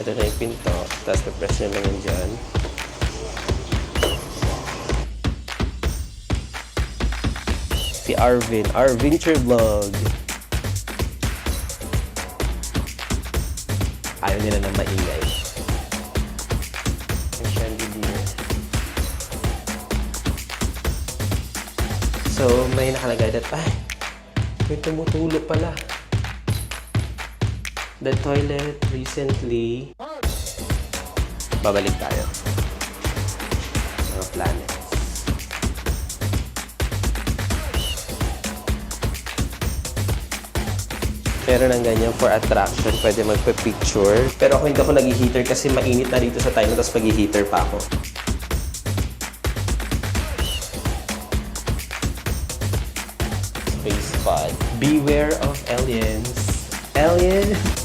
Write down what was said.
Ito na yung pinto. Tapos na-press nyo lang yun dyan. Si Arvin. Arvinture Vlog. Ayaw nila na maingay. Yung chandelier. So, may nakalagay that, ay, may tumutulo pala. The toilet recently. Babalik tayo. Mga planets. Meron ng ganyan for attraction. Pwede magpa-picture. Pero ako hindi ako nag-heater kasi mainit na dito sa Thailand tapos mag-heater pa ako. Space pod. Beware of aliens. Aliens!